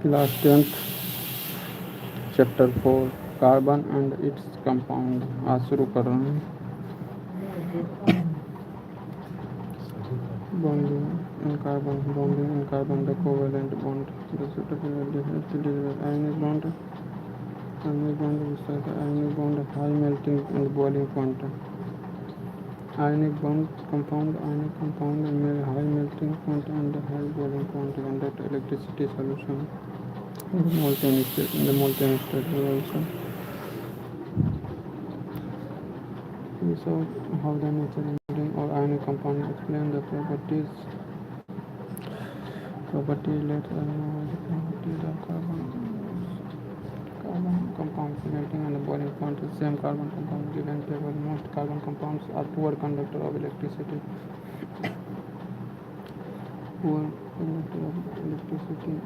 Class 10th, Chapter 4, Carbon and its Compound. आज शुरू कर रहे हैं. Bonding in carbon, the covalent bond, the suitable ionic bond, besides the ionic bond, high melting and boiling point. Ionic bond, compound, high melting point and high boiling point, conduct electricity solution. In the molten state also. We saw how the nature or ionic compound explain the properties. Let's know the properties of carbon compounds melting and boiling point. The same carbon compound given table. Most carbon compounds are poor conductor of electricity. Poor conductor of electricity.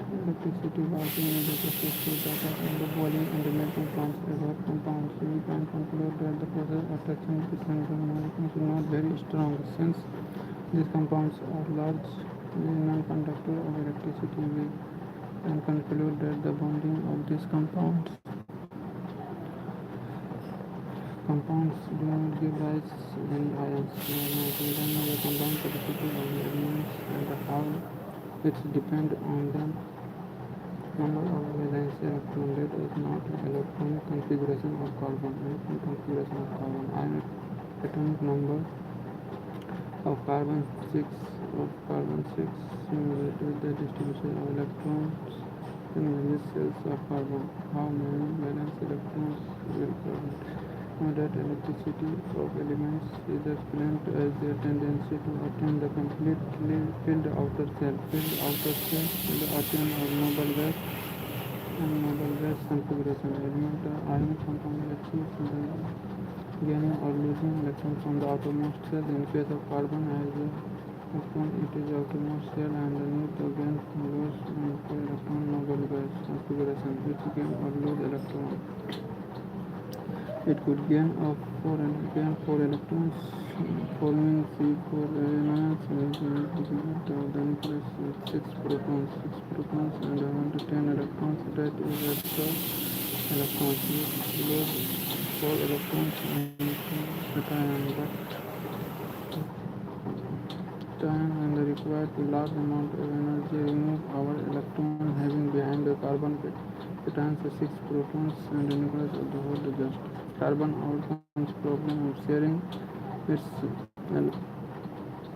Electricity was immediate associated data in the boiling and the melting points of compounds. We can conclude that the process of touching different molecules is not very strong. Since these compounds are largely non-conductor of electricity, we can conclude that the bonding of these compounds do not give rise to any ions. We don't know the combined capacity of the elements and how it depends on the number of valence electrons. That is not electronic configuration of carbon. Ionic atomic number of carbon 6 simulated with the distribution of electrons in various cells of carbon. How many valence electrons will carbon? Know that electricity of elements is explained as their tendency to attain the completely filled outer shell, and attain a noble gas configuration. Element ionic compound achieves the gaining or losing electrons from the outermost shell. In case of carbon, as electron it is outermost shell and need to gain loss for electron noble gas configuration, which gain or lose electron. It could gain 4 electrons, forming C4 elements with the nucleus with 6 protons, and 10 electrons. That is extra electrons. It lose 4 electrons and required a large amount of energy. Remove our electron having behind the carbon contains 6 protons and the nucleus of the whole just. Carbon overcomes problem of sharing its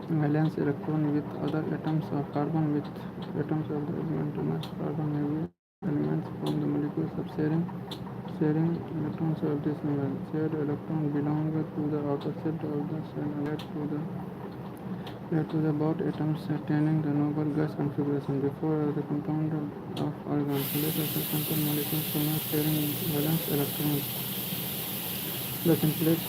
valence electron with other atoms of carbon with atoms of the element carbon may be elements from the molecules of sharing electrons of this number. Shared electron belong to the outer shell of the cell and to the both atoms attaining the noble gas configuration. Before the compound of organs, let us sample molecules for not sharing valence electrons. The simplest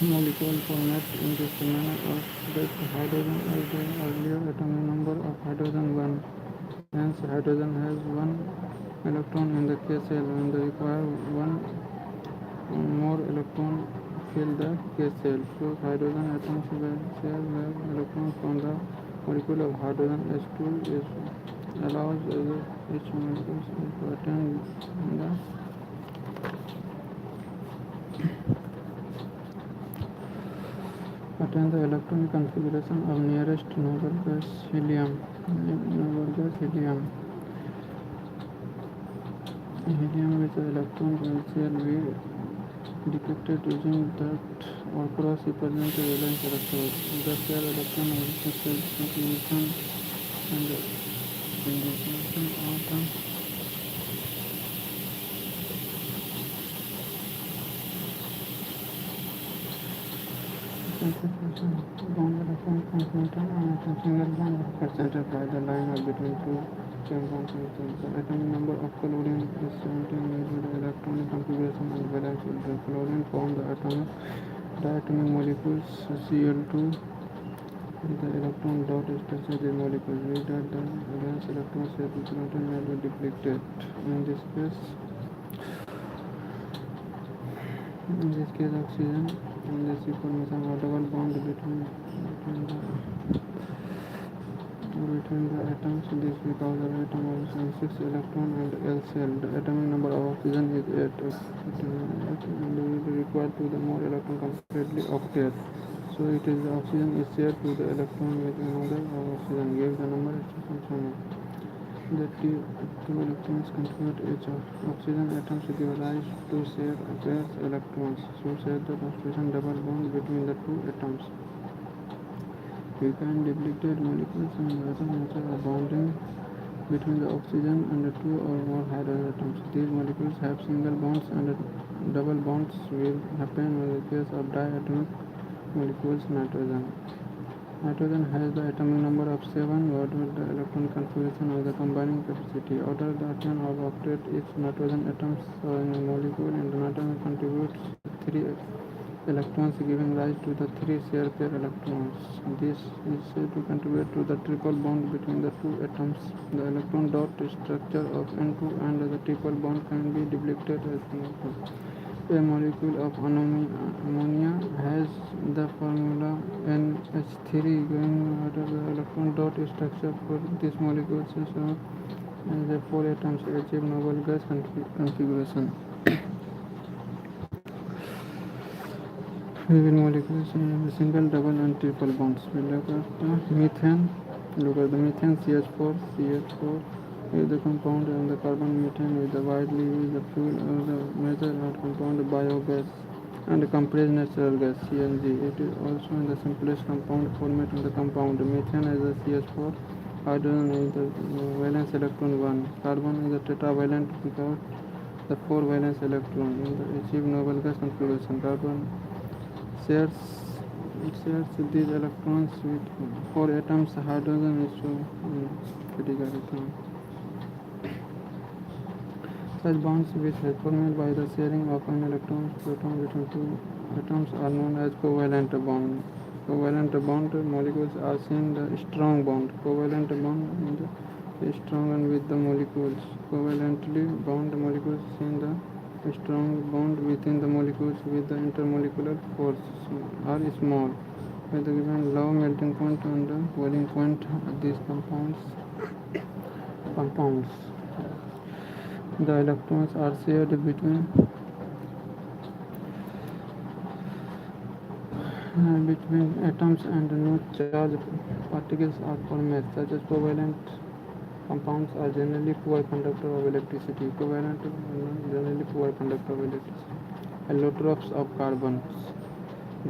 molecule format in this manner of that hydrogen as the earlier atomic number of hydrogen 1. Hence, hydrogen has 1 electron in the K cell and require 1 more electron fill the K cell. So, hydrogen atoms will share the electrons from the molecule of hydrogen S2 is allows each molecule to attain the electronic configuration of nearest noble gas helium. Helium with electron shall be depicted using dot or cross represent valence electrons. The shell electron of the cell contribution and the indication of the bond electron concentrated on a single bond represented by the line of between two same bond. The atomic number of chlorine is 17 with the electronic configuration and valence. The chlorine form the atomic diatomic molecules Cl2. The electron dot structure the molecules. We that the valence electron share the proton may be depleted. In this case oxygen and the formation of double bond between the atoms. This because the atom has 6 electron and L cell. The atomic number of oxygen is 8 and will require to the more electron completely octet. So it is the oxygen is shared to the electron with another oxygen. Give the number instruction. The two electrons contribute each of oxygen atoms give rise to share pairs electrons. So share the constitution double bond between the two atoms. We can duplicate molecules and other nature of bonding between the oxygen and the two or more hydrogen atoms. These molecules have single bonds and double bonds will happen in the case of diatomic molecules. Nitrogen has the atomic number of 7, what with the electron configuration of the combining capacity. Order the atom of octet each nitrogen atoms in a molecule and the nitrogen contributes 3 electrons giving rise to the 3 share pair electrons. This is said to contribute to the triple bond between the two atoms. The electron dot structure of N2 and the triple bond can be depicted as follows. A molecule of ammonia has the formula NH3 going out of the electron dot structure for this molecule as a 4 atoms achieve noble gas configuration. We will molecules in single, double and triple bonds. We look at the methane. Look at the methane CH4 is the compound and the carbon methane with the widely used the fuel or the major compound biogas and compressed natural gas CNG. It is also in the simplest compound format in the compound. Methane is the CH4, hydrogen is the valence electron 1, carbon is the tetravalent without the 4 valence electron in the achieved noble gas configuration. Carbon shares these electrons with 4 atoms. Hydrogen is critical. Such bonds which are formed by the sharing of an electron proton between two atoms are known as covalent bond. Covalent bond molecules are seen the strong bond. Covalent bond is stronger with the molecules. Covalently bound molecules seen the strong bond within the molecules with the intermolecular force are small. With the given low melting point and the boiling point of these compounds, the electrons are shared between atoms and no charged particles are formed. Such as covalent compounds are generally poor conductor of electricity. Covalent generally poor conductor of electricity. Allotropes of carbons.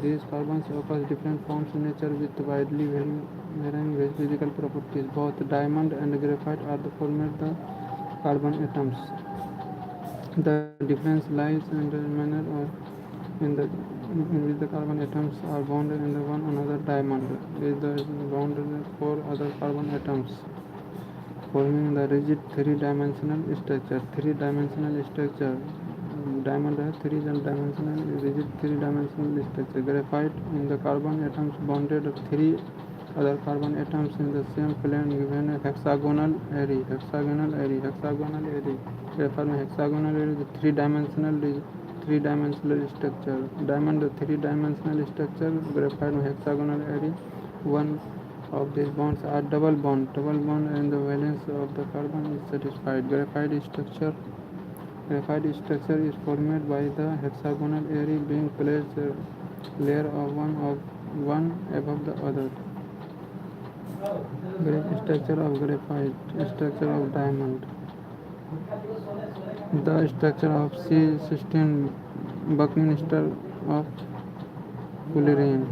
These carbons occur different forms in nature with widely varying physical properties. Both diamond and graphite are formed the carbon atoms. The difference lies in the manner in which the carbon atoms are bonded in the one another. Diamond is the bonded 4 other carbon atoms, forming the rigid three-dimensional structure. Diamond has three-dimensional rigid three-dimensional structure. Graphite in the carbon atoms bonded 3 other carbon atoms in the same plane given a hexagonal array. Graphite hexagonal array is three-dimensional structure. Diamond three-dimensional structure. Graphite hexagonal array. One of these bonds are double bond and the valence of the carbon is satisfied. Graphite structure is formed by the hexagonal array being placed a layer of one above the other. Structure of graphite. Structure of diamond. The structure of C16 Buckminster of fullerene.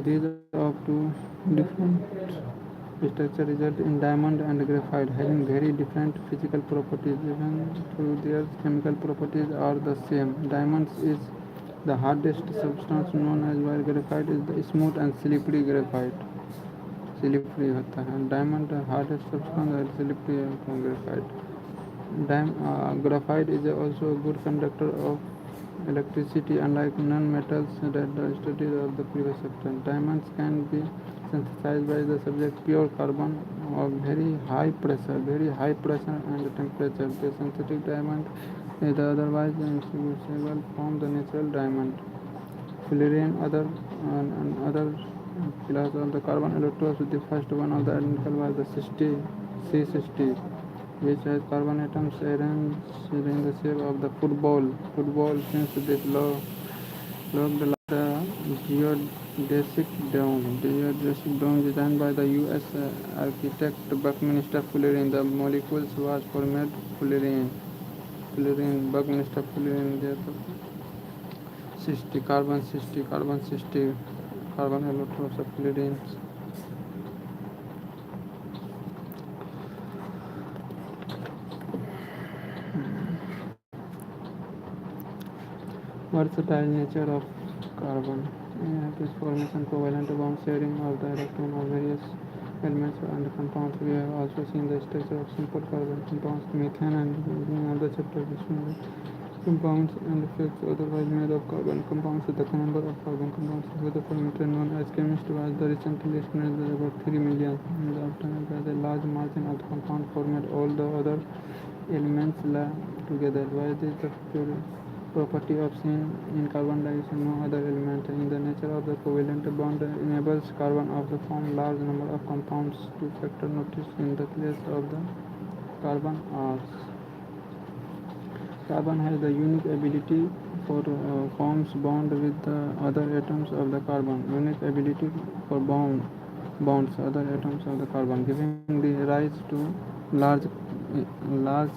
These of two different structures result in diamond and graphite having very different physical properties, even though their chemical properties are the same. Diamond is the hardest substance known as while graphite is the smooth and slippery graphite. slippery होता है. Diamond hardest substance and slippery from graphite. Graphite is also a good conductor of electricity, unlike non-metals that the studies of the previous chapter. Diamonds can be synthesized by the subject pure carbon of very high pressure and temperature. The synthetic diamond is the otherwise indistinguishable from the natural diamond. Fullerene and other class of the carbon electrodes. The first one of the identical was the C60, which has carbon atoms arranged in the shape of the football. Since this law looked like the geodesic dome designed by the U.S. Architect Buckminster Fullerene. The molecules was formed Buckminster Fullerene. 60 carbon electrodes of fullerene. Versatile nature of carbon. This formation covalent bond sharing of the electron of various elements and compounds. We have also seen the structure of simple carbon compounds, methane, and in other chapters compounds and effects otherwise made of carbon compounds. The number of carbon compounds with the parameter known as chemist was the recently estimated about 3 million. After the large margin of the compound formed all the other elements together. Why is the property of seen in carbon dioxide? No other element in the nature of the covalent bond enables carbon of the form large number of compounds to factor notice in the place of the carbon atoms. Carbon has the unique ability for forms bond with the other atoms of the carbon. Unique ability for bonds other atoms of the carbon, giving the rise to large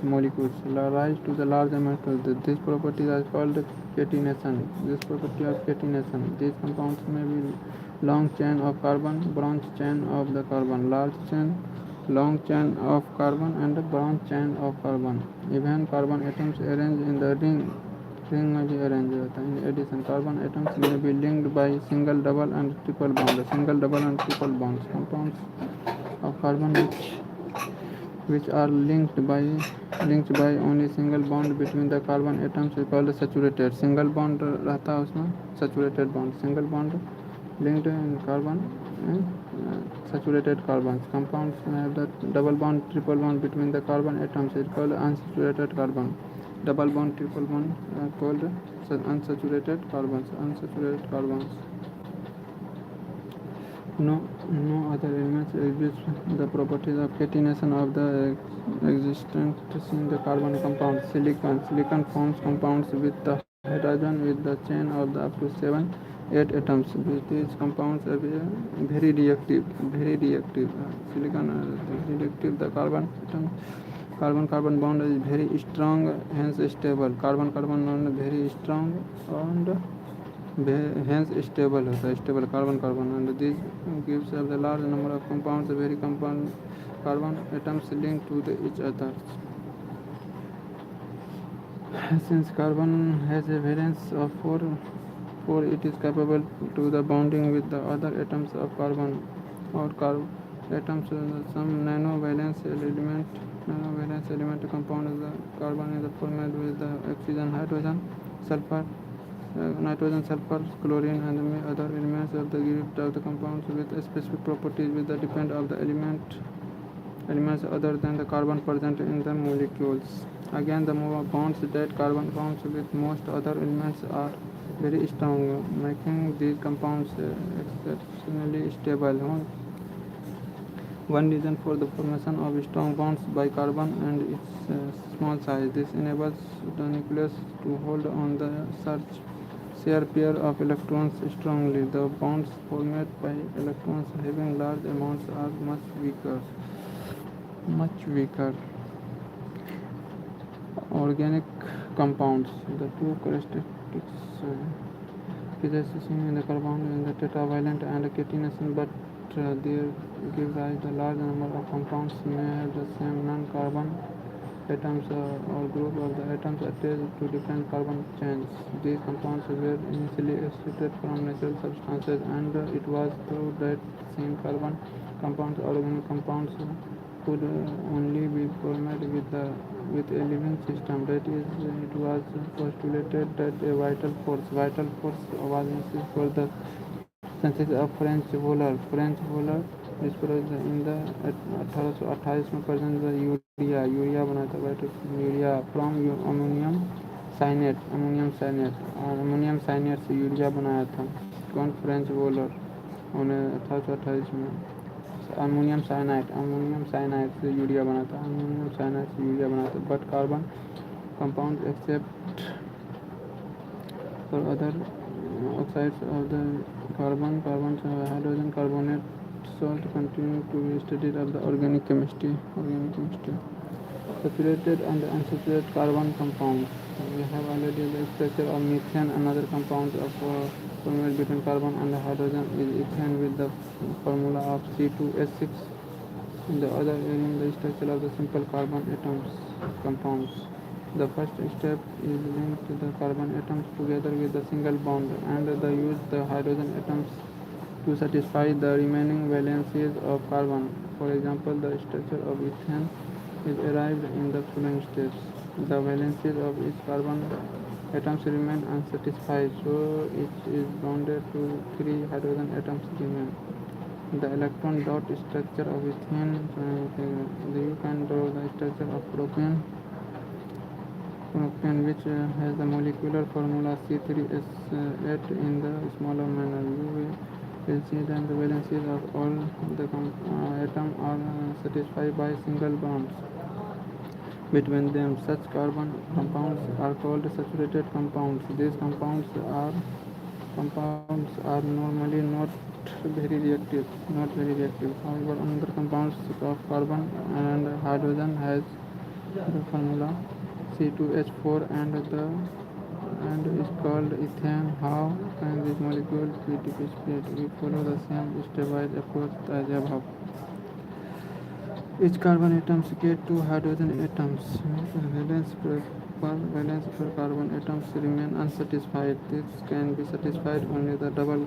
molecules, rise to the large molecules. This property is called catenation. This property of catenation. These compounds may be long chain of carbon, branch chain of the carbon, large chain, long chain of carbon, and branch chain of carbon. Even carbon atoms arranged in the ring may be arranged. In addition, carbon atoms may be linked by single, double, and triple bonds. Single, double, and triple bonds. Compounds of carbon which are linked by only single bond between the carbon atoms is called saturated. Single bond रहता है उसमें saturated bond. Single bond linked in carbon saturated carbons. Compounds have the double bond, triple bond between the carbon atoms is called unsaturated carbon. Double bond, triple bond called unsaturated carbons. No other elements exhibit the properties of catenation of the existent in the carbon compound. Silicon forms compounds with the hydrogen with the chain of the up to 7-8 atoms. These compounds are very reactive. Silicon is reactive. The carbon bond is very strong, hence stable. Carbon bond is very strong and hence stable होता है. Stable carbon and this gives us a large number of compounds, very carbon atoms linked to each other. Since carbon has a valence of 4, it is capable to the bonding with the other atoms of carbon or atoms. Some nanovalence element compound of the carbon is formed with the oxygen, hydrogen, sulfur, nitrogen, sulfur, chlorine, and other elements of the group of the compounds with specific properties with the depend of the elements other than the carbon present in the molecules. Again, the bonds that carbon forms with most other elements are very strong, making these compounds exceptionally stable. One reason for the formation of strong bonds by carbon and its small size. This enables the nucleus to hold on the share pair of electrons strongly. The bonds formed by electrons having large amounts are much weaker. Organic compounds. The two characteristics seen in the carbon in the tetravalent and catenation, but they give rise to a large number of compounds may have the same non-carbon atoms or group of the atoms attached to different carbon chains. These compounds were initially extracted from natural substances, and it was through that same carbon compounds, organic compounds could only be formed with a living system. That is, it was postulated that a vital force was necessary for the synthesis of French Voller discovered in the 1828 में present the urea बना था urea from ammonium साइनेट से urea बनाया था कौन French volar उन्हें 1828 में ammonium cyanide से यूरिया बना था but carbon compound except for other oxides of the carbon, hydrogen carbonate salt continue to be studied of the organic chemistry. Saturated and unsaturated carbon compounds. We have already the structure of methane. Another compound of formed between carbon and hydrogen is ethane with the formula of C2H6. In the other area, the structure of the simple carbon atoms compounds. The first step is linked the carbon atoms together with a single bond and the use the hydrogen atoms to satisfy the remaining valencies of carbon. For example, the structure of ethane is arrived in the following steps. The valencies of each carbon atoms remain unsatisfied, so each is bounded to 3 hydrogen atoms remain. The electron dot structure of ethane, you can draw the structure of propane which has the molecular formula C3H8 in the smaller manner. You will see that the valencies of all the atoms are satisfied by single bonds between them. Such carbon compounds are called saturated compounds. These compounds are normally not very reactive. However, another compounds of carbon and hydrogen has the formula C2H4 and is called ethane. How can these molecules be differentiated? We follow the same stepwise approach as above. Each carbon atom gets 2 hydrogen atoms. Valence per carbon atoms remain unsatisfied. This can be satisfied only the double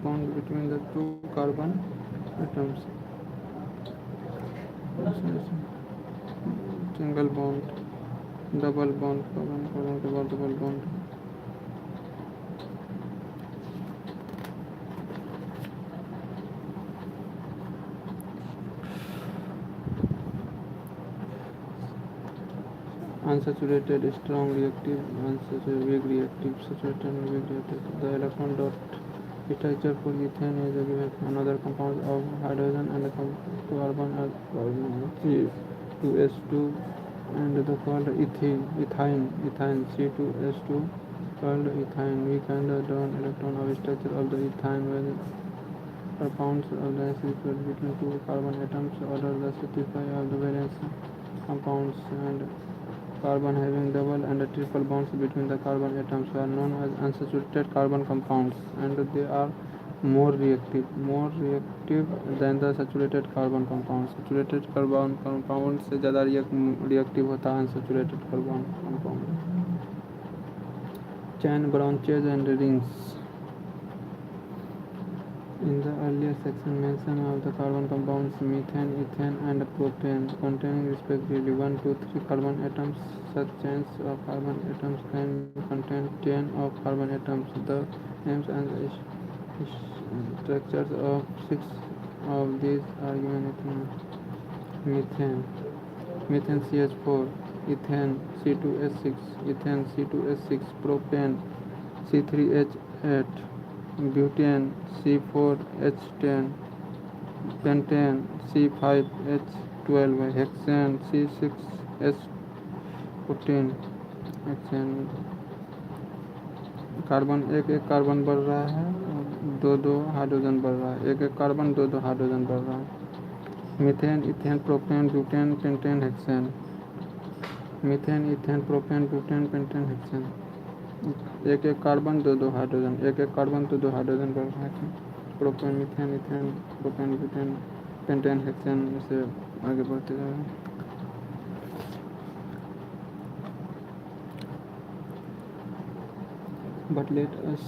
bond between the 2 carbon atoms. Single bond, double bond, double bond. Unsaturated, strong reactive, unsaturated, weak reactive, saturated and weak reactive. The electron dot structure for ethane is given. Another compound of hydrogen and carbon are C2H2 and the called ethine C2H2 called ethine. We can draw an electron of structure of the ethine when compounds of the acid between 2 carbon atoms order the satisfy of the valence compounds and carbon having double and triple bonds between the carbon atoms are known as unsaturated carbon compounds and they are more reactive than the saturated carbon compounds. Saturated carbon compound से ज़्यादा reactive होता है unsaturated carbon compound. Chain branches and rings. In the earlier section, mention of the carbon compounds methane, ethane, and propane, containing respectively 1, 2, 3 carbon atoms. Such chains of carbon atoms can contain 10 of carbon atoms. The names and structures of 6 of these are given. Methane CH4, ethane C2H6, propane C3H8, butane C4H10, pentane C5H12, hexane C6H14. Hexane carbon एक carbon बढ़ रहा है, दो hydrogen बढ़ रहा है, एक carbon दो हाइड्रोजन बढ़ रहा है. Methane, ethane, propane, butane, pentane, hexane. Methane, ethane, propane, butane, pentane, hexane. एक कार्बन दो हाइड्रोजन, एक कार्बन दो हाइड्रोजन बढ़ रहा है. Propane, methane, ethane, propane, butane, pentane, hexane से आगे बढ़ते जा रहे हैं. But let us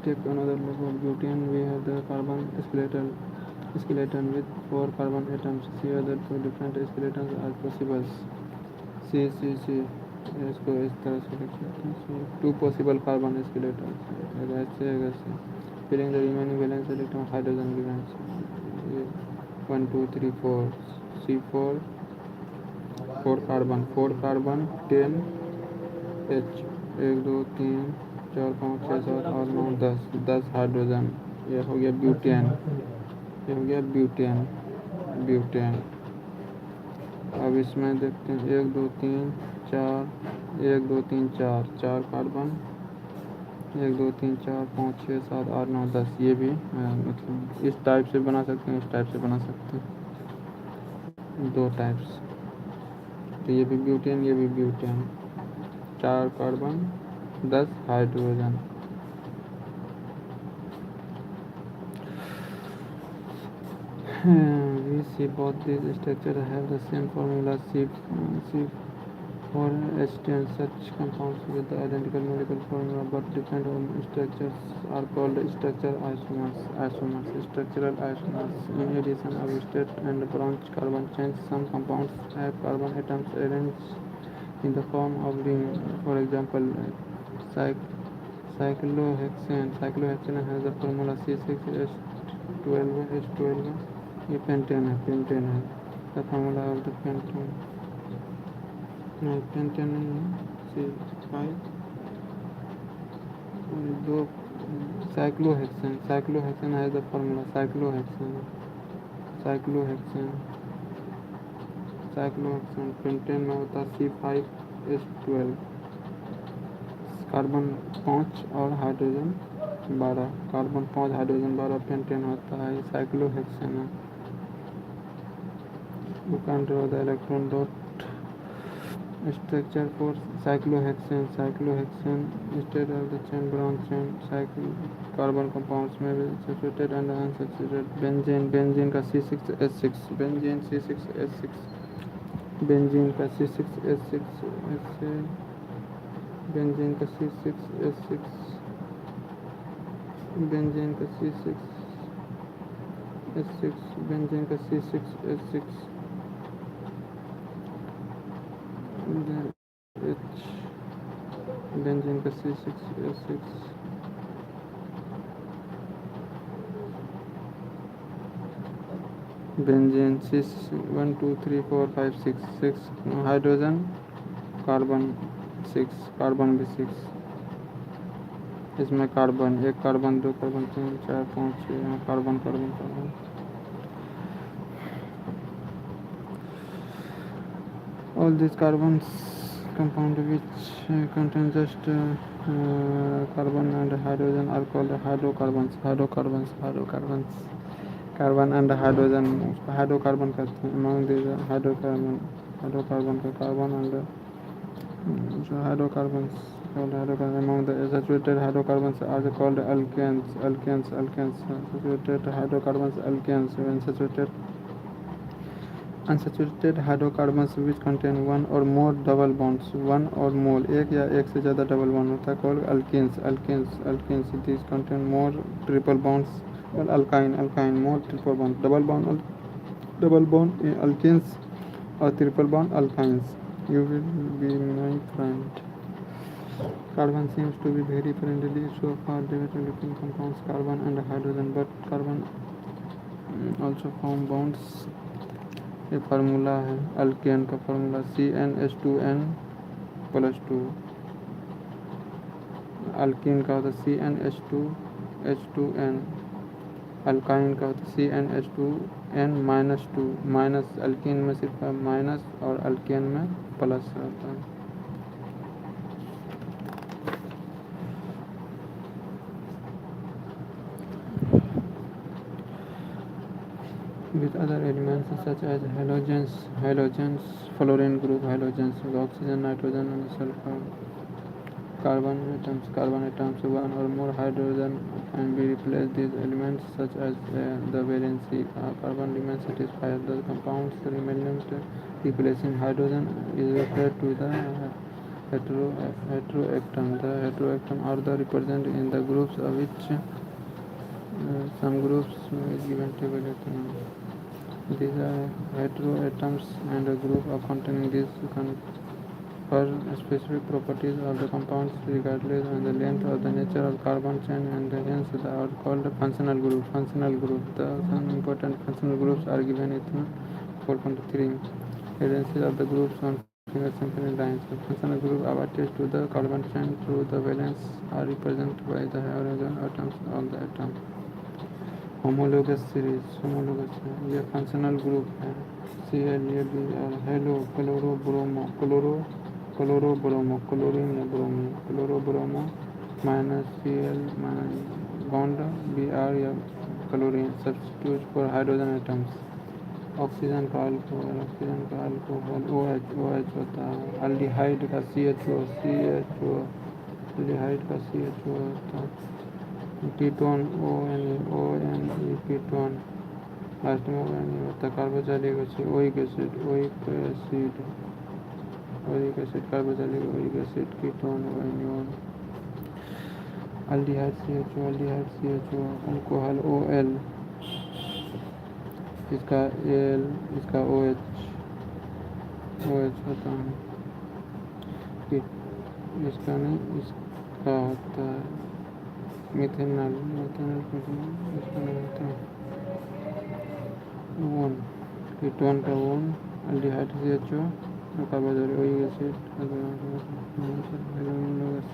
take another look at butane. We have the carbon skeletal skeleton with 4 carbon atoms. See other two different skeletons are possible. C इसको इस तरह से लिख सकते हैं. Two possible carbon skeletons. ऐसे filling the remaining valence electron hydrogen given. 1 2 3 4 C4 4 carbon 10 H 1 2 3 4 5 6 7 8 9 10 hydrogen. ये हो गया ब्यूटेन. ब्यूटेन. अब इसमें देखते हैं 1 2 3 4 1 2 3 4 4 कार्बन 1 2 3 4 5 6 7 8 9 10. ये भी मतलब इस टाइप से बना सकते हैं, इस टाइप से बना सकते हैं, दो टाइप्स. तो ये भी ब्यूटेन, ये भी butane. 4 carbon 10 hydrogen. We see both these structures have the same formula C for H10. Such compounds with the identical molecular formula but different structures are called structural isomers. Structural isomers. In addition of state and branch carbon chains, some compounds have carbon atoms arranged in the form of ring. For example, cyclohexane has the formula C6H12. ये pentane है. The formula of the pentane. नहीं, pentane नहीं है. C5 दो. Cyclohexane है the formula. Cyclohexane pentane में होता है C5H12. कार्बन 5 और हाइड्रोजन 12. कार्बन 5 हाइड्रोजन 12 पेंटेन होता है. साइक्लोहेक्सेन है. You can draw the electron dot structure for cyclohexane. Instead of the chain branch chain carbon compounds may be saturated and unsaturated. Benzene का C6H6. Benzene का C6H6. Benzene का C6H6. Benzene का C6H6. Benzene 1 2 3 4 5 6 hydrogen. Carbon 6. Carbon भी 6. इसमें carbon 1 carbon 2 carbon 3 4 5 6 carbon. All these carbons compound which contain just carbon and hydrogen are called hydrocarbons. Carbon and hydrogen. Hydrocarbon कहते हैं. Among these hydrocarbon का carbon and hydrocarbons called hydrocarbons. Among the saturated hydrocarbons are called alkanes. Saturated hydrocarbons alkanes. When unsaturated hydrocarbons which contain one or more double bonds. one or more एक या एक से ज़्यादा double bond होता है called alkenes. These contain more triple bonds. Well, alkyne more triple bonds. double bond alkenes or triple bond alkynes. You will be my friend. Carbon seems to be very friendly so far developing compounds carbon and hydrogen, but carbon also form bonds. ये formula है alkane का. Formula CnH2n + 2. Alkyne का होता है CnH2H2n. Alkyne का होता है CnH2n - 2. Minus alkyne में सिर्फ माइनस और अल्केन में प्लस रहता है. With other elements such as halogens, fluorine group halogens, oxygen, nitrogen and sulfur. Carbon atoms, one or more hydrogen can be replaced. These elements such as the valency carbon remain satisfied. The compounds remnant replacing hydrogen is referred to the heteroatom. The heteroatom are the represented in the groups of which some groups is given table at these are heteroatoms and a group of containing these confer specific properties of the compounds regardless of the length or the nature of carbon chain, and hence they are called functional group. Functional group. The some important functional groups are given in 4.3. Agencies of the groups on finger simple lines. The functional group are attached to the carbon chain through the valence are represented by the hydrogen atoms of the atom. Homologous series ये functional group है ClAbr halo chlorobromo chlorine या bromine chlorobromo minus Cl bond Br या chlorine substitute for hydrogen atoms oxygen का alcohol OH होता है aldehyde का CHO aldehyde का CHO होता है कीटोन ONE कीटोन लास्ट में ONE होता है carboxylic acid oic acid carboxylic acid ketone ONE aldehyde CHO alcohol OL इसका OH होता है इसका नहीं इसका होता है मिथेनॉल इसका नहीं होता वन कीटोन का one aldehyde CHO carboxylic oic acid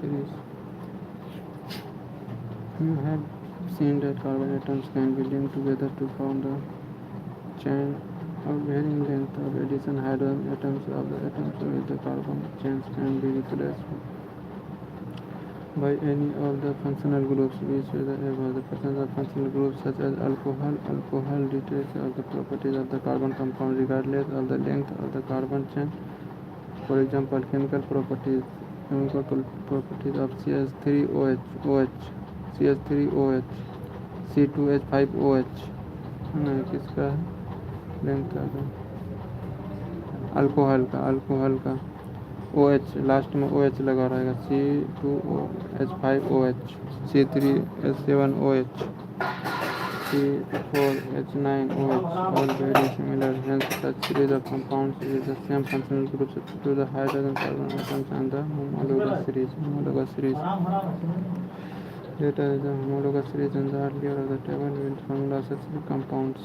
series You have seen that carbon atoms can be linked together to form the chain of varying length of addition. Hydrogen atoms of the atoms with the carbon chains can be replaced by any of the functional groups which is above. The presence of functional groups such as alcohol details of the properties of the carbon compound regardless of the length of the carbon chain. For example, chemical properties of CH3OH CH3OH C2H5OH नहीं किसका length है alcohol का OH last में OH लगा रहेगा C2H5OH C3H7OH C4H9OH all very similar. Hence such series of compounds is the same functional groups to the hydrogen carbon atoms and the homologous series. Later the homologous series in the earlier of the table will formula such compounds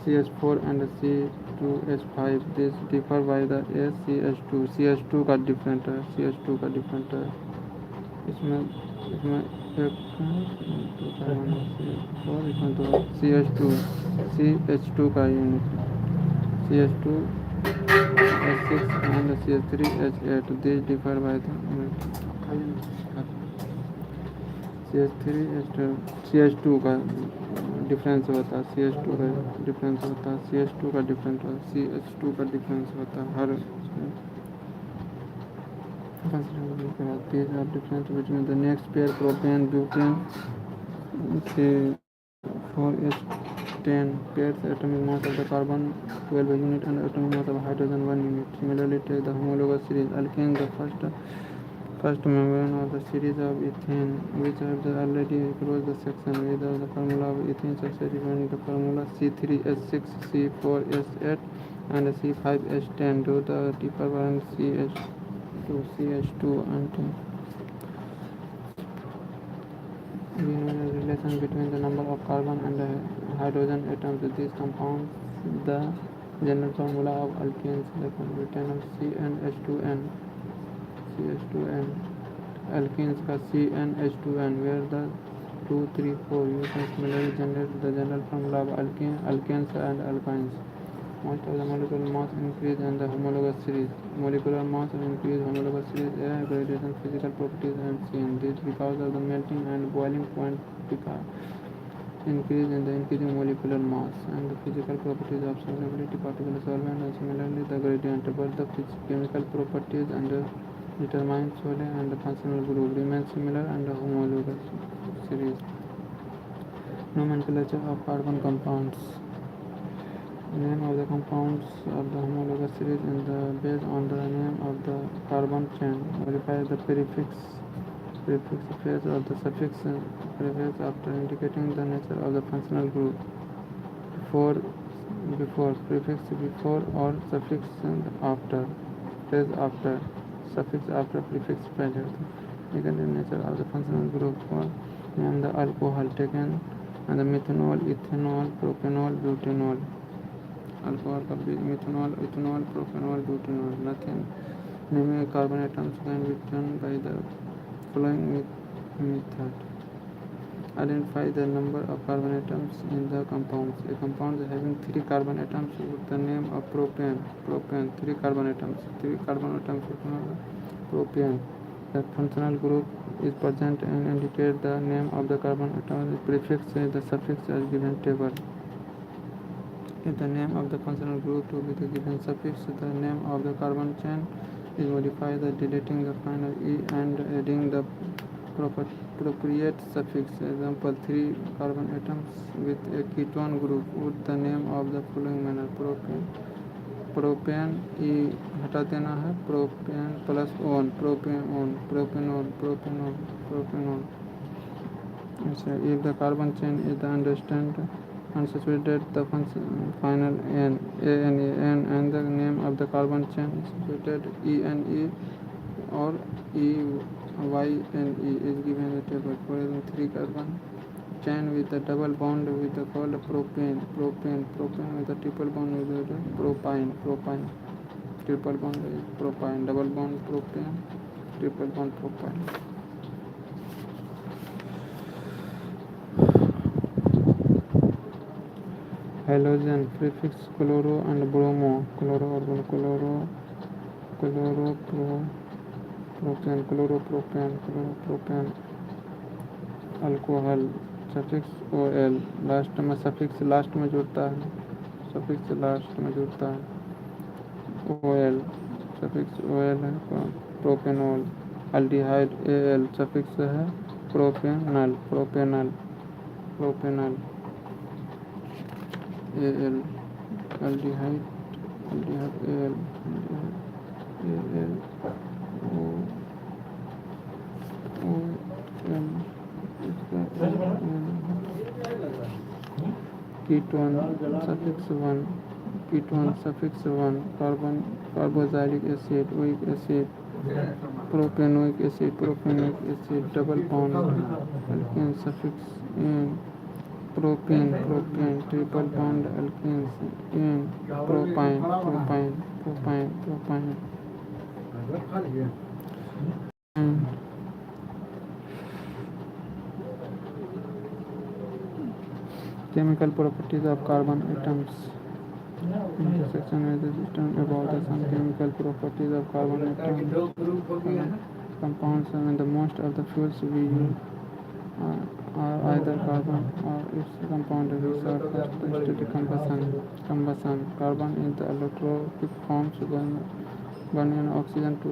CH4 and C2H5. This differ by the CH2 का different है इसमें CH2 का unit CH2 H6 and CH3 H8. These differ by the CH2 का difference होता है CH2 का difference होता है CH2 का डिफरेंस होता है CH2 का डिफरेंस होता है हर these are difference between the next pair propane butane C4H10 pairs atomic mass of the carbon 12 unit and atomic mass of hydrogen 1 unit. Similarly take the homologous series alkane. The first membrane of the series of ethane which have already closed the section with the formula of ethene substituting the formula C3H6 C4H8 and C5H10 do the differ from CH2 and we know the relation between the number of carbon and the hydrogen atoms with these compounds. The general formula of alkanes is written of CnH2n alkenes का CnH2n where the 2, 3, 4 you can similarly generate the general formula of alkanes and alkynes. Most of the molecular mass increase in the homologous series. Molecular mass increase homologous series air gradation physical properties and seen. This because of the melting and boiling point increase in the increasing molecular mass and the physical properties of solubility particular solvent and similarly the gradient. But the chemical properties and the determined solely and the functional group remain similar and the homologous series. Nomenclature of carbon compounds. Name of the compounds of the homologous series is based on the name of the carbon chain. Modify the prefix prefix phrase or the suffix prefix after indicating the nature of the functional group. Before prefix before or suffix after phrase after suffix after prefix phrase. Again, the nature of the functional group for name the alcohol taken and the methanol, ethanol, propanol, butanol. Alcohol can be methanol, ethanol, propanol, butanol. Nothing. Naming carbon atoms can be done by the following method. Identify the number of carbon atoms in the compounds. A compound having 3 carbon atoms with the name of propane. Propane, 3 carbon atoms. 3 carbon atoms with the name of propane. The functional group is present and indicate the name of the carbon atom. The prefix is the suffix as given table. If the name of the functional group to be the given suffix, the name of the carbon chain is modified by deleting the final E and adding the appropriate suffix. Example, 3 carbon atoms with a ketone group with the name of the following manner. Propane E हटा देना है propane plus one propanone अच्छा if the carbon chain is the understand unsaturated the final N and the name of the carbon chain saturated ENE or EYNE is given in the table. For example, 3 carbon chain with a double bond with the called propane with a triple bond with the propyne triple bond is propyne, double bond propane, triple bond propyne. Halogen prefix chloro and bromo, chloropropane, alcohol suffix O L last में suffix last में जुड़ता है O L suffix O L है propanol aldehyde A L suffix है propanal A L aldehyde A L O L ketone suffix 1 carboxylic acid oic acid propanoic acid double bond alkene suffix ene propene triple bond alkenes ene propyne Chemical properties of carbon atoms. In this section is written about some chemical properties of carbon atoms. Compounds and the most of the fuels we use are either carbon or its compound which are first static combustion. Carbon in the allotropic forms burn in oxygen to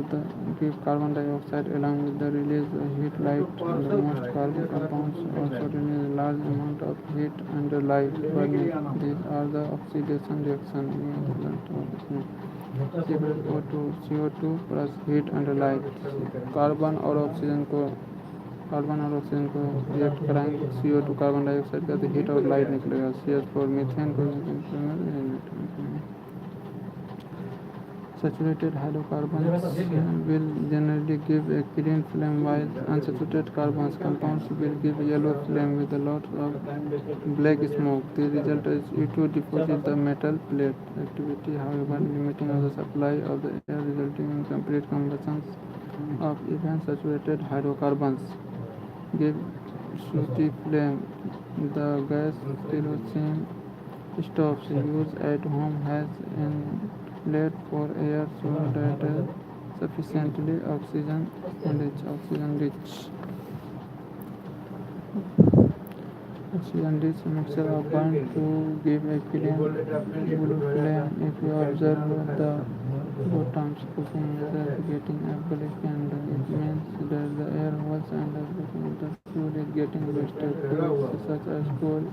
give carbon dioxide along with the release heat light and the most carbon compounds also release large amount of heat under light burning. These are the oxidation reaction CO2 plus heat under light. Carbon और oxygen को react कराएंगे CO2 carbon dioxide का तो heat और light निकलेगा CH4 methane को Saturated hydrocarbons will generally give a green flame while unsaturated compounds will give yellow flame with a lot of black smoke. The result is U2 deposit the metal plate activity, however limiting the supply of the air resulting in complete combustion of even saturated hydrocarbons. Give sooty flame. The gas kerosene stoves used at home has an outlet for air so that sufficiently oxygen rich mixture of burn to give a clean blue flame. If you observe the bottoms cooking is getting a black candle, it means that the air holes and the fuel is getting wasted. Fuels such as coal,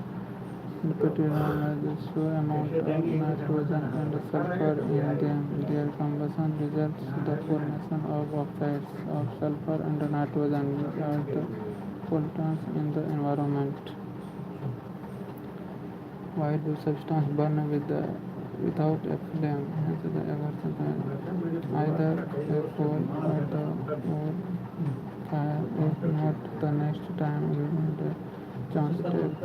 Deuterium has a slow amount of nitrogen and sulfur in them. Their combustion results the formation of oxides of sulfur and nitrogen as the pollutants in the environment. Why do substances burn without a flame? Answer the either a coal or the or fire. If not, the next time you need a chance take.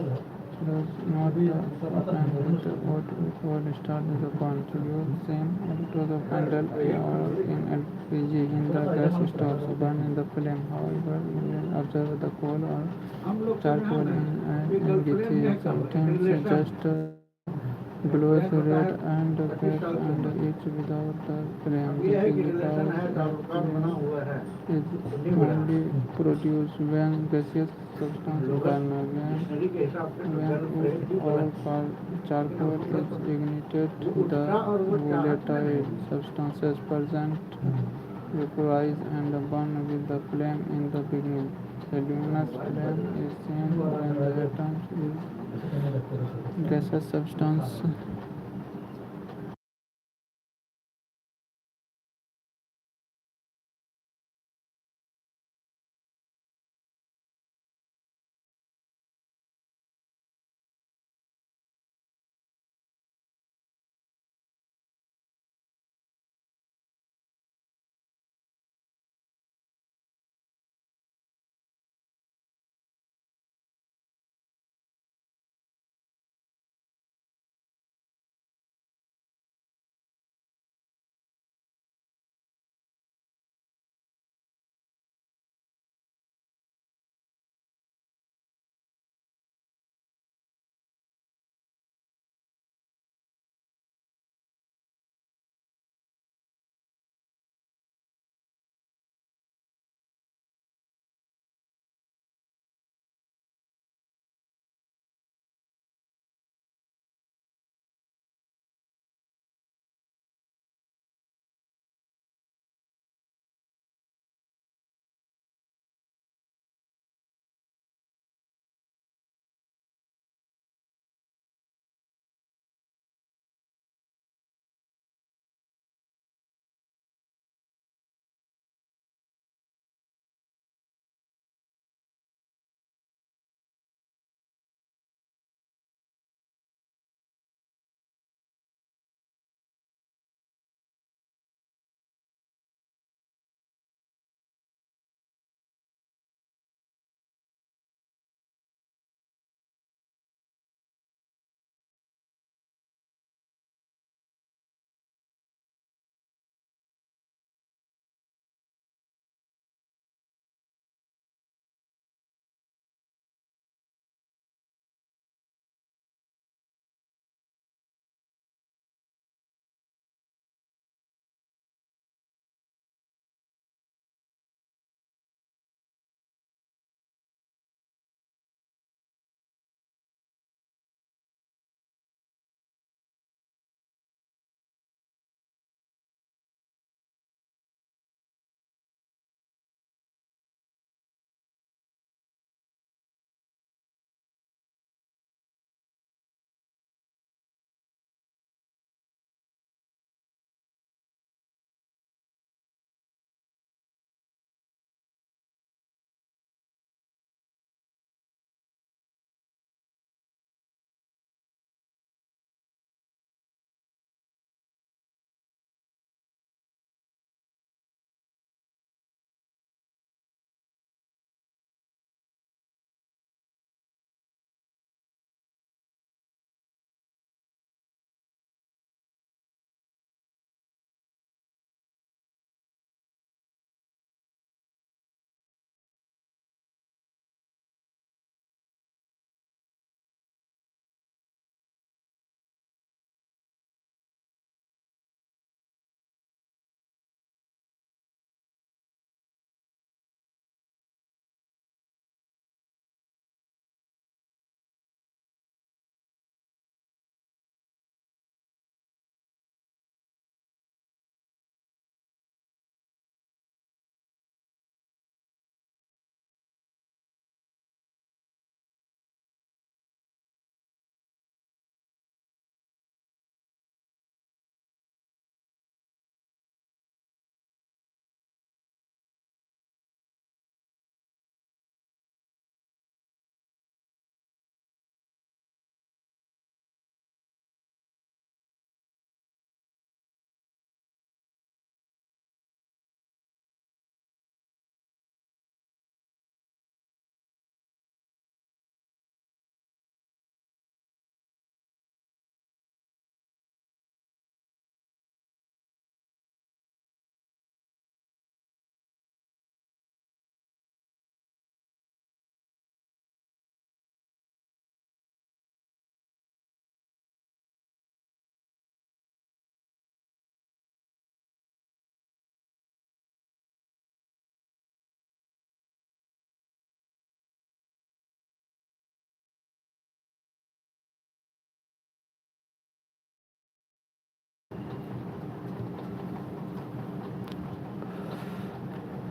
Does not the open with the wood before start with the burn. To use same to the candle or in LPG in the gas stoves burn in the flame. However, you will observe the coal or charcoal in GT. Sometimes just glows red and red and each without the flame. This is because flame is only produced when gaseous substance burn. When wood or charcoal is ignited, the volatile substances present vaporize and burn with the flame in the beginning. The luminous flame is seen when the atoms is gaseous substance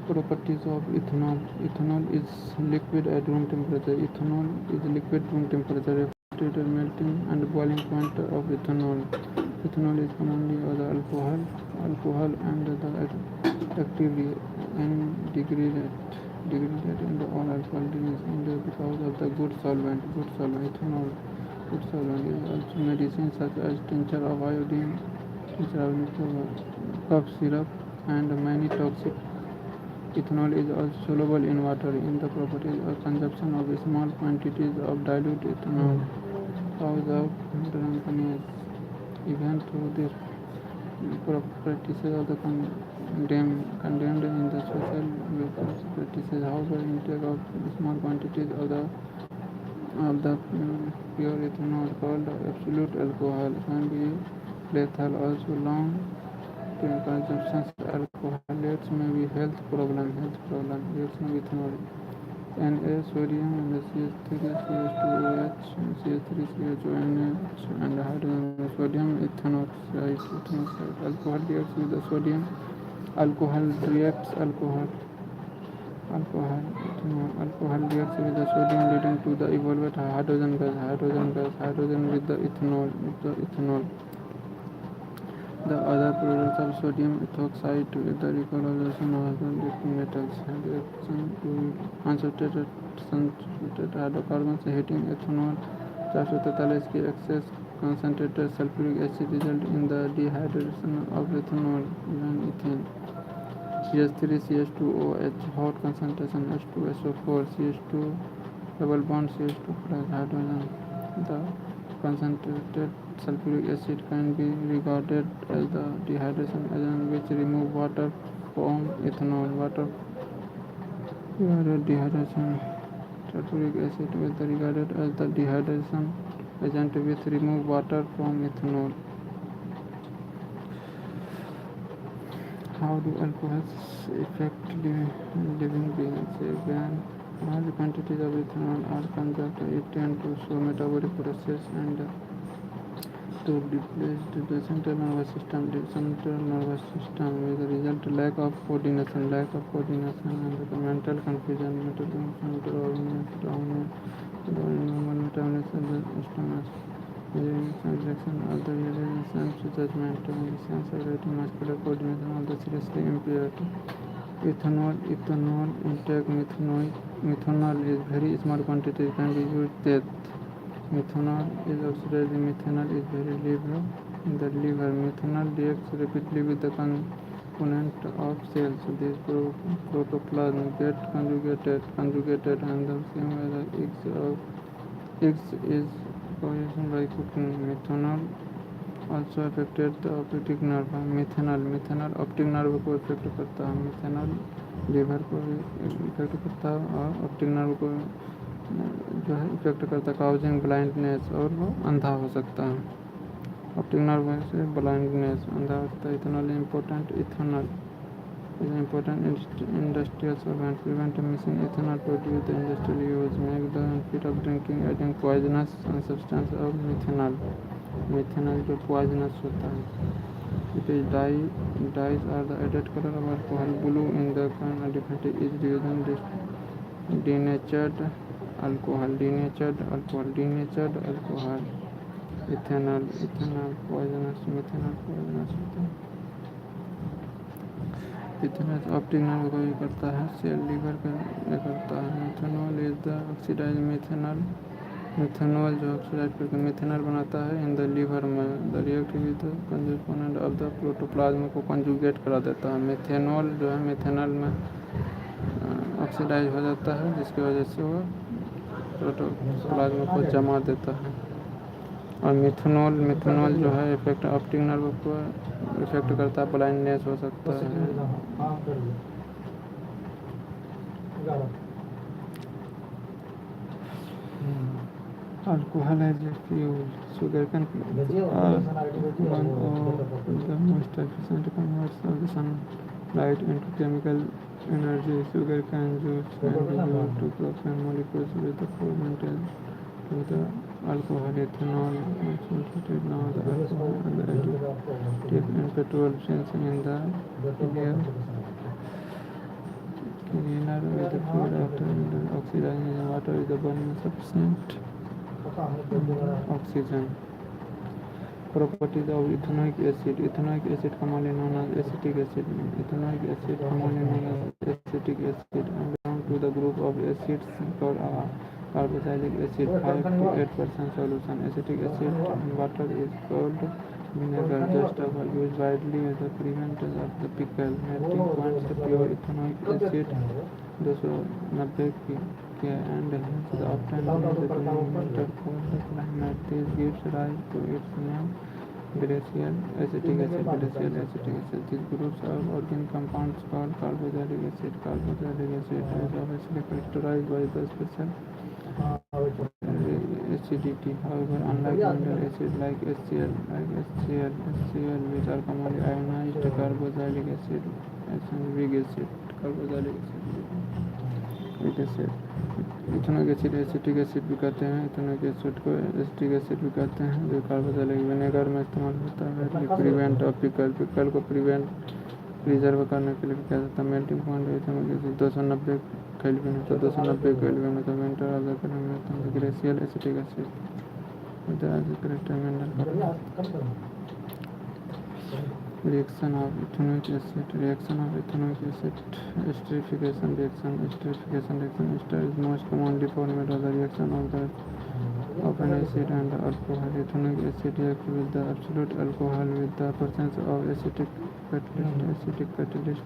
Properties of ethanol. Ethanol is liquid at room temperature. Ethanol is liquid room temperature. Refrigerator melting and boiling point of ethanol. Ethanol is commonly the alcohol and the actively and degraded in the all alcohol drinks in the because of the good solvent. Ethanol. Good solvent is also medicine such as tincture of iodine, cough syrup, and many toxic. Ethanol is also soluble in water. In the properties of consumption of small quantities of dilute ethanol cause of drunkenness. Even though these practices are condemned in the social practices, however, intake of small quantities of the pure ethanol called absolute alcohol can be lethal. Also, long consumption alcoholates may be health problem. Reaction of ethanol. Na sodium and the CH3 CH2OH CH3 CHONH and hydrogen sodium ethanoxide. Alcohol reacts with the sodium. Alcohol reacts reacts with the sodium leading to the evolved hydrogen gas. Hydrogen with the ethanol. The other products of sodium ethoxide with the recollation of the liquid metals and reaction to unsaturated hydrocarbons heating ethanol 443 के excess concentrated sulfuric acid result in the dehydration of ethanol and ethane. CH3 CH2OH hot concentration H2SO4 CH2 double bond CH2 plus hydrogen. The concentrated sulfuric acid can be regarded as the dehydration agent which remove water from ethanol. Dehydration. Sulfuric acid is regarded as the dehydration agent which remove water from ethanol. How do alcohols affect living beings? When large quantities of ethanol are consumed, it tends to slow metabolic process and to deplete the central nervous system. With the result lack of coordination and the mental confusion, normal metabolism of the stomach. Reaction of the realization to judgment, sense of writing, muscular coordination of the seriously impaired. Ethanol intake. Methanol is very small quantity can be used death. Methanol is oxidized. Methanol is very liver in the liver. Methanol reacts rapidly with the component of cells. This protoplasm get conjugated and the same as the eggs is poisoned by cooking. Methanol also affected the optic nerve. Methanol optic nerve को effect करता है. methanol liver को effect करता है और optic nerve को जो है इफेक्ट करता है, काउजिंग ब्लाइंडनेस और वो अंधा हो सकता है. ऑप्टिक नर्व से ब्लाइंडनेस अंधा हो सकता है. Ethanol is an important industrial solvent. Prevent missing ethanol produced the industrial use. Make the benefit of drinking adding poisonous substance of methanol. Methanol जो poisonous होता है. It is dyes are the added color of alcohol. Blue in the can different is using denatured alcohol. Ethanol poisonous. Methanol poisonous होता है. Ethanol optic nerve को ये करता है, cell liver का ये करता है. Methanol is the oxidise methanol जो ऑक्सीडाइज करके मिथेनॉल बनाता है इन द लीवर में. The react with component of the protoplasm को कंजुगेट करा देता है. मिथेनॉल जो है मिथेनॉल में ऑक्सीडाइज हो जाता है जिसकी वजह से वो प्रोटोप्लाज्म को जमा देता है. और मिथेनॉल जो है इफेक्ट ऑप्टिक नर्व को इफेक्ट करता है, ब्लाइंडनेस हो सकता है. Alcohol as a fuel. Sugar can one of the most efficient converters of the sunlight into chemical energy. Sugar cane juice can be used to propane molecules with the fermented to the alcohol. Ethanol concentrated now the alcohol and the additive in petrol sensing in the air cleaner with the fluid after oxidizing water is the burning sufficient oxygen. Properties of ethanoic acid. Ethanoic acid commonly known as acetic acid. Ethanoic acid commonly known as acetic acid and belong to the group of acids called carboxylic acid. 5 to 8% solution. Acetic acid in water is called vinegar. Just of used widely as a preventer of the pickle. Melting point से pure ethanoic acid 290 के and hence the often used denominator for the climate. This gives rise to its name glacial acetic acid. Glacial acetic acid. These groups of organic compounds called carboxylic acid. Carboxylic acid is obviously characterized by the special acidity. However, unlike mineral acid like HCl, which are commonly ionized, carboxylic acid and weak acid. Carboxylic acid, weak acid. Ethanoic acid acetic acid भी कहते हैं. Ethanoic acid को acetic acid भी कहते हैं, जो carboxylic vinegar में इस्तेमाल होता है. प्रिवेंट ऑफ पिकल को प्रिजर्व करने के लिए क्या जाता है. Melting point ethanoic acid 290 kelvin है, तो 290 केल्विन में mentor of the glacial acetic acid reaction of ethanoic acid. Esterification reaction. Ester is most commonly formed as a reaction of an acid and alcohol. Ethanoic acid reacts with the absolute alcohol with the presence of acetic catalyst.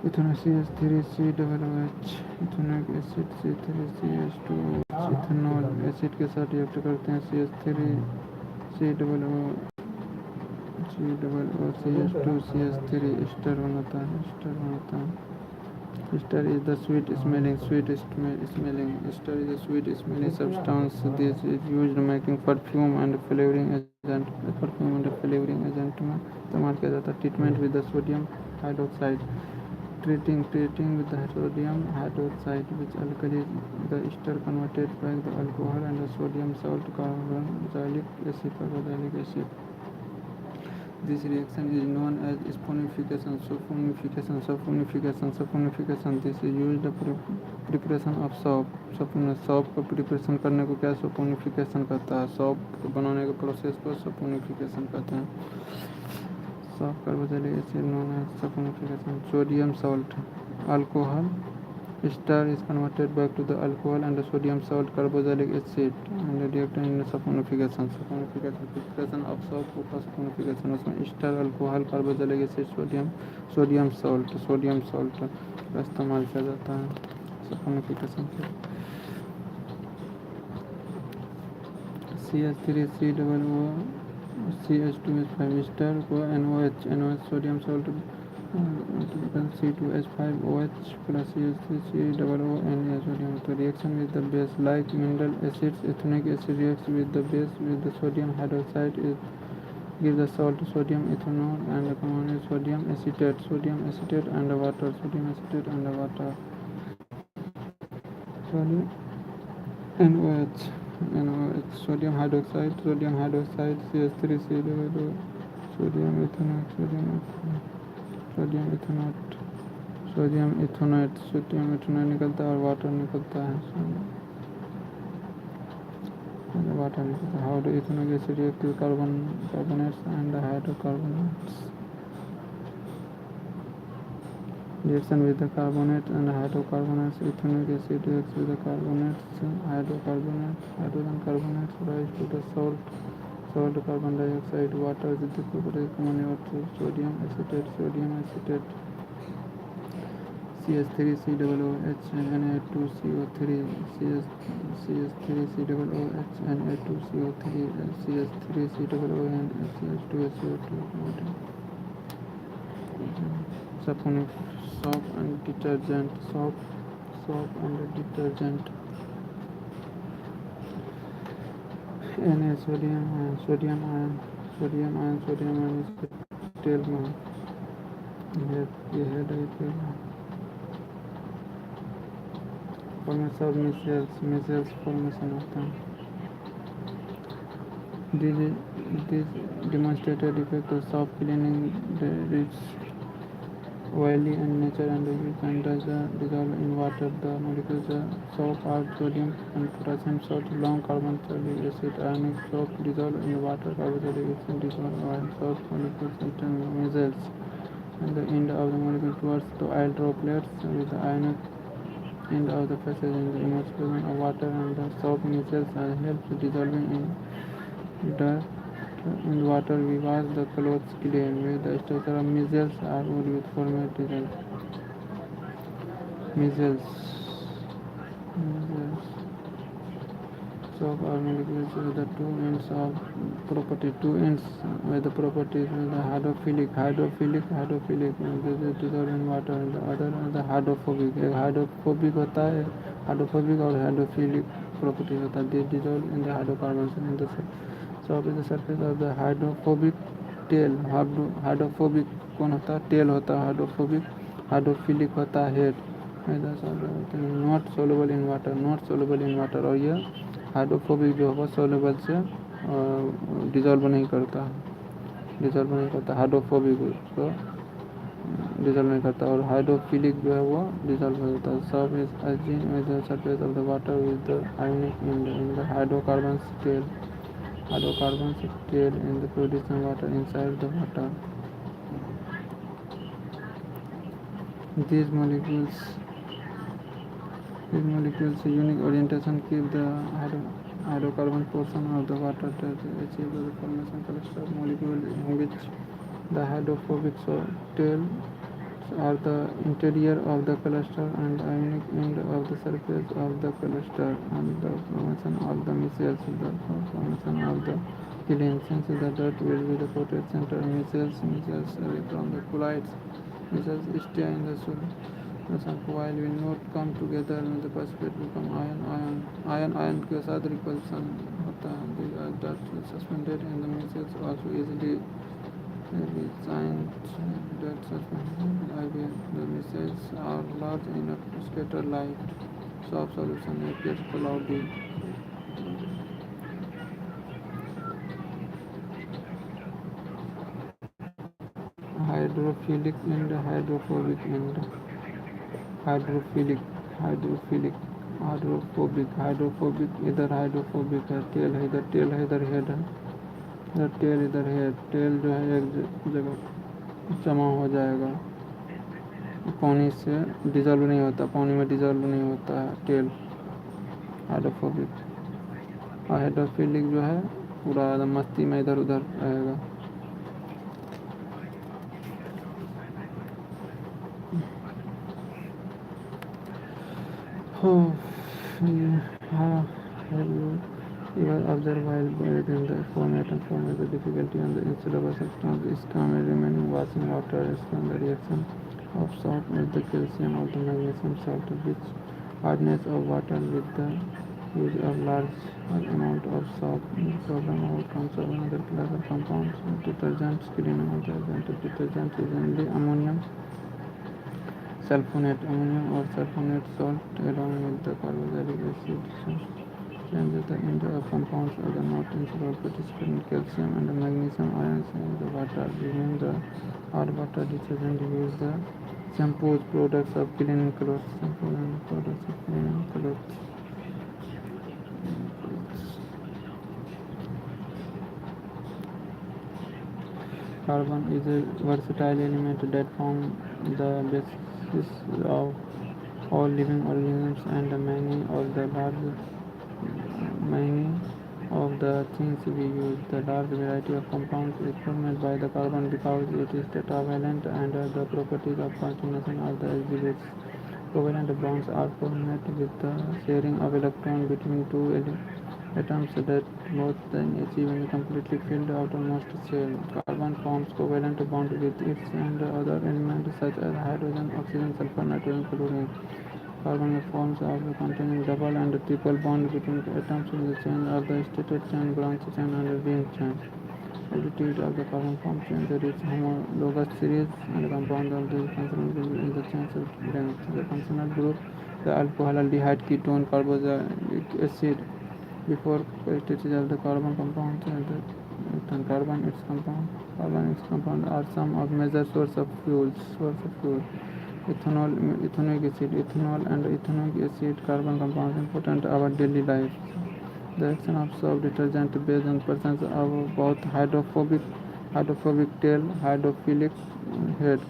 Ethanoic CH3COOH. ethanoic acid C3CH2OH ethanol acid के साथ react करते हैं. CH3COOCH2CH3 ester बनाता है. Ester is the sweet smelling substance. This is used making perfume and flavoring agent में इस्तेमाल किया जाता है. Treatment with the sodium hydroxide. Treating with the sodium hydroxide, which alkali the ester converted by the alcohol and the sodium salt carboxylic acid. This reaction is known as saponification. This is used for preparation of soap. Soap को preparation करने को क्या saponification कहता है. Soap बनाने के process को saponification कहते हैं. Soap carboxylic acid known as saponification. Sodium salt alcohol. Ester is converted back to the alcohol and the sodium salt carboxylic acid and reacted in saponification. Preparation of soap का saponification. उसमें ester, alcohol, carboxylic acid, sodium salt का इस्तेमाल किया जाता है saponification से. CH3COO CH2H5 ester को NOH sodium salt C2H5OH plus CH3COO Na sodium. तो reaction with the base like mineral acids. Ethanoic acid reacts with the base with the sodium hydroxide. It gives the salt sodium ethanol and commonly sodium acetate and water. NOH sodium hydroxide CH3COO sodium ethanoate निकलता है और water निकलता है. How do ethanoic acid react with carbonates and hydrocarbonates? Reaction with the carbonates and hydrocarbonates. Ethanoic acid reacts with the carbonates, hydrogen carbonates rise to the salt carbon dioxide. Water with the properties commonly water. Sodium acetate CH3COOH Na2CO3 CH3COOH Na2CO3 CH3COON CH2SO2. Soap and detergent. Na sodium ion is तेल में ये है डाइतेल. Formation of micelles formation होता है. This demonstrated effect of soft cleaning oily in nature and you can dissolve in water. The molecules soap are sodium and potassium salt, long carboxylic acid, ionic soap dissolve in water, carboxylic acid dissolve oil, soap molecules contain missiles. And the end of the molecule towards the oil droplets with the ionic end of the passage in the immersion of water and the soap missiles helps dissolving the in water. We wash the clothes clean with the structure of missiles are wood with format results. Missiles. Missiles. Soap are molecules with the two ends of property, two ends with the properties with the hydrophilic this is dissolved in water and the other is the hydrophobic. एक hydrophobic होता है hydrophobic और hydrophilic property होता है this dissolved in the hydrocarbons in the soap is the surface of the hydrophobic tail. Hydrophobic कौन होता है tell होता है हाइड्रोफोबिक हाइड्रोफिलिक होता है head not soluble in water not soluble in water और यह हाइड्रोफोबिक जो होगा सोलेबल से डिजॉल्व नहीं करता हाइड्रोफोबिक को डिजॉल्व नहीं करता और हाइड्रोफिलिक जो है वो डिजॉल्व हो जाता है सब is again with the surface of the water with the ionic in the hydrocarbons tail in the producing water inside the water these molecules These molecules' unique orientation keep the hydrocarbon portion of the water to achieve the formation cluster molecule in which the hydrophobic tail are the interior of the cluster and ionic end of the surface of the cluster and the formation of the micelles, the formation of the killing since the dirt will be the coated center micelles away from the colloids. Micelles stay in the soil. The while will not come together and the precipitate become ion के साथ repulsion होता है the dirt suspended in the micelles also easily resigned dirt suspended again the micelles are large enough to scatter light soft solution appears cloudy hydrophilic and hydrophobic and hydrophilic hydrophobic इधर hydrophobic है tell है इधर head है इधर tell इधर head tail जो है एक जगह जमा हो जाएगा पानी से डिजॉल्व नहीं होता पानी में डिजॉल्व नहीं होता है टेल हाइड्रोफोबिक और हाइड्रोफिलिक जो है पूरा मस्ती में इधर उधर रहेगा Oh, you will observe while buried in the format and format the difficulty on the insoluble substance is common remaining washing water is from the reaction of salt with the calcium of the magnesium salt which hardness of water with the use of large amount of soap. The problem outcomes of another class of compounds detergents cleaning detergent is only ammonium sulfonate ammonium or sulfonate salt along with the carboxylic acid changes the end of compounds of the not insoluble participant calcium and the magnesium ions in the water. Using the hard water detergent use the shampoos products of cleaning clothes. Carbon is a versatile element that forms the basis of all living organisms and many of the things we use. The large variety of compounds is formed by the carbon because it is tetravalent and the properties of continuation of the exhibits. Covalent bonds are formed with the sharing of electrons between two atoms that both then achieve a completely filled outermost shell. Carbon forms covalent bond with its and other elements such as hydrogen, oxygen, sulfur, nitrogen, chlorine. Carbon forms also containing double and triple bond between atoms in the chain of the stated chain, branch chain, and ring chain. Altitude of the carbon form chain there is homologous series and compound of the functional group in the chain of length. The functional group the alcohol, aldehyde, ketone, carboxylic acid before stages of the carbon compound. methane, carbon its compound are some of major source of fuels. Ethanol, ethanoic acid, ethanol and ethanoic acid carbon compounds important in our daily life. The action of soap detergent based on presence of both hydrophobic tail, hydrophilic head.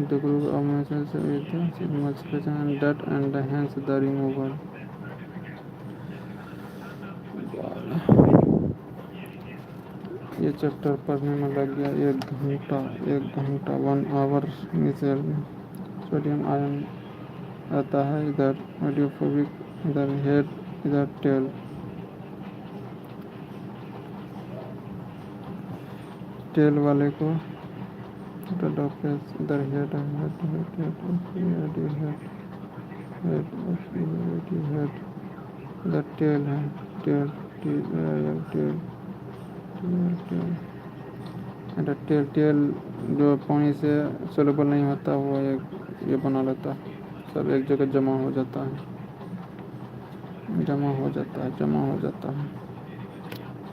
The group of measures with the emulsification and dirt and hence the removal. ये chapter पढ़ने में लग गया 1 घंटा 1 our. नीचे sodium ion आता है, इधर हाइड्रोफोबिक, इधर हेड, इधर टेल। टेल वाले को इधर हेड इधर टेल है, टेल टेल टेल टेल जो पानी से सोलेबल नहीं होता वो ये बना लेता है, सब एक जगह जमा हो जाता है।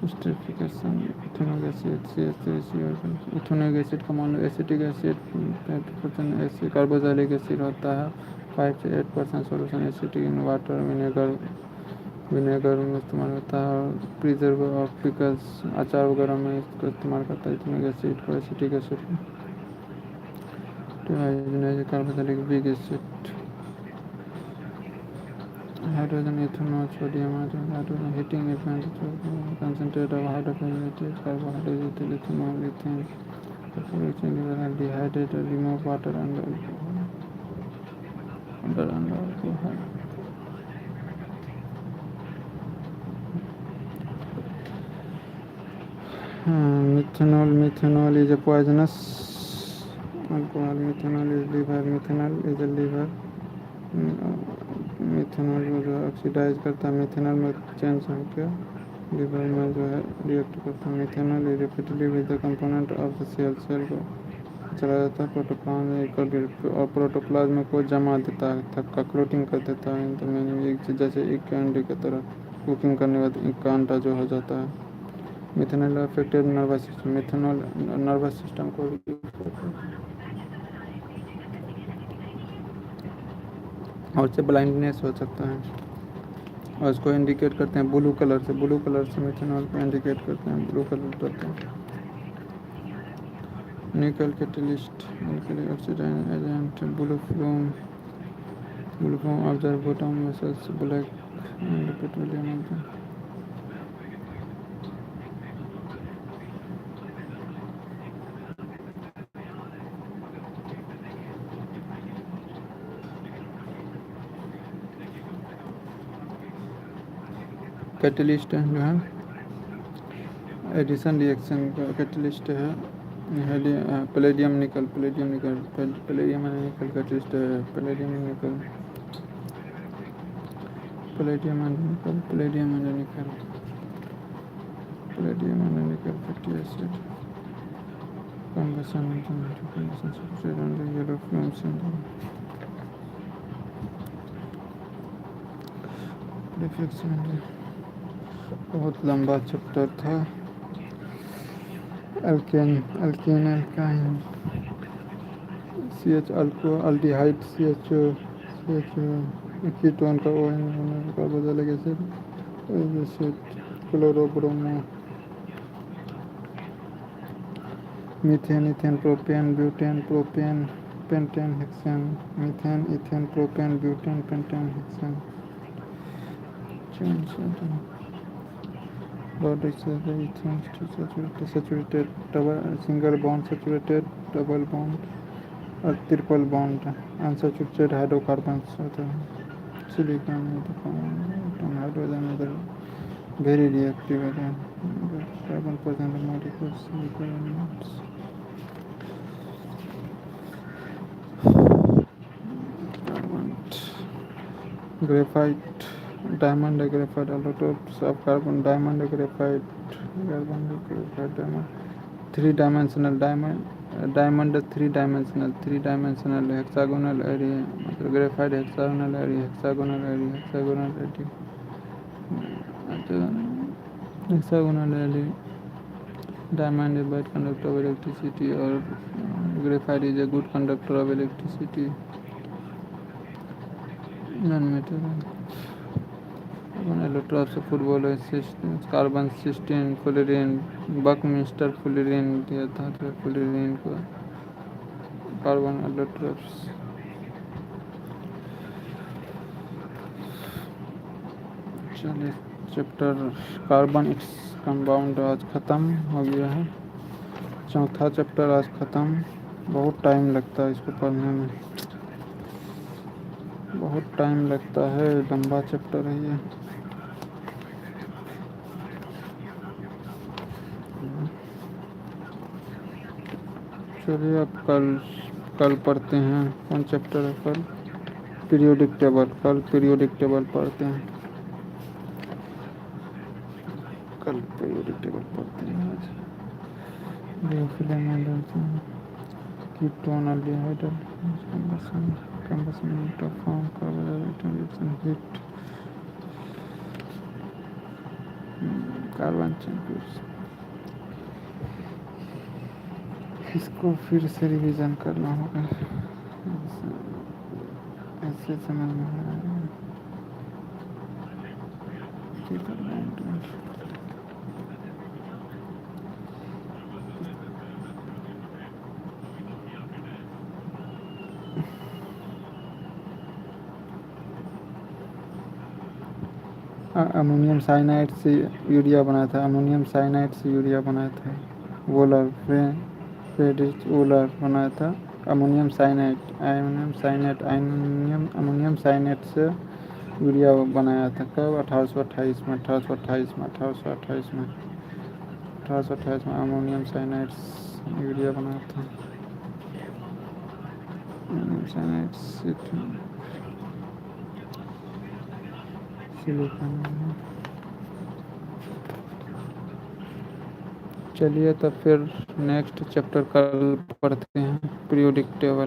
Esterification ethanoic acid CH3CO। Ethanoic acid का मान लो acetic acid 50% acid, carboxylic acid होता है 5 से 8% solution acetic in water. Vinegar में इस्तेमाल होता है और प्रिजर्व और पिकल्स अचार वगैरह में इसको इस्तेमाल करता है इथेनॉइक एसिड को, acetic acid carboxylic weak acid. Hydrogen ethanol sodium hydrogen heating event concentrate of hydrogen carbohydrate ethanol ethane dehydrate remove water under alcohol. Methanol is a poisonous alcohol. Methanol is a liver। Methanol को जो है oxidise करता है, methanol में change होकर liver में जो है रिएक्ट करता है। Methanol repeatedly with the component of the cell को चला जाता है प्रोटोप्लाज्म और प्रोटोप्लाज्म को जमा देता है, थक्का क्लोटिंग कर देता है। तो मैंने एक जैसे एक कैंडी की तरह कुकिंग करने के बाद एक कांटा जो हो जाता है। Methanol affected nervous system, methanol nervous system को और उससे ब्लाइंडनेस हो सकता है और इसको इंडिकेट करते हैं ब्लू कलर से मिथेनॉल को इंडिकेट करते हैं, ब्लू कलर करते हैं। Nickel catalyst, nickel oxidising agent, blue flame observe bottom vessels black and petroleum. Catalyst जो है एडिशन रिएक्शन का कैटलिस्ट है, पैलेडियम निकल कैटलिस्ट है, palladium and nickel fatty acid conversion yellow fume syndrome. बहुत लंबा chapter था। अल्काइन CH अल्को aldehyde CH ketone का ON carboxylic acid chlorobromo methane ethane propane butane pentane hexane methane ethane propane butane pentane hexane. Saturated single bond, saturated double bond और triple bond. Unsaturated hydrocarbons होते हैं। Silicon hydrogen इधर very reactive होते हैं। Carbon percent molecules graphite diamond graphite allotrope of carbon diamond graphite diamond 3-dimensional diamond 3-dimensional hexagonal array मतलब graphite hexagonal array hexagonal array Diamond is bad conductor of electricity, or graphite is a good conductor of electricity. Non-metal. Carbon allotropes of football assistance, carbon 16 fullerene, Buckminster fullerene दिया था fullerene को carbon allotropes. चलिए chapter carbon its compound आज ख़त्म हो गया है। चौथा चैप्टर आज ख़त्म। बहुत टाइम लगता है इसको पढ़ने में, बहुत टाइम लगता है, लंबा चैप्टर है ये। चलिए अब कल पढ़ते हैं। कौन चैप्टर है कल? Periodic table. कल पीरियोडिक टेबल पढ़ते हैं। कल पीरियोडिक टेबल पढ़ते हैं आज। Ketone aldehyde combustion to form carbohydrate reaction heat carbon champions. इसको फिर से रिवीजन करना होगा, ऐसे समझ में आएगा। अमोनियम साइनाइड से यूरिया बना था, अमोनियम साइनाइड से यूरिया बनाया था। वोलर वोलर बनाया था। अमोनियम साइनाइड अमोनियम साइनाइड से यूरिया बनाया था। कब? 1828 में 1828 में 1828 में 1828 में अमोनियम साइनाइड यूरिया बनाया था। अमोनियम साइनाइड से सिलिकॉन। चलिए तब फिर नेक्स्ट चैप्टर कल पढ़ते हैं, पीरियोडिक टेबल।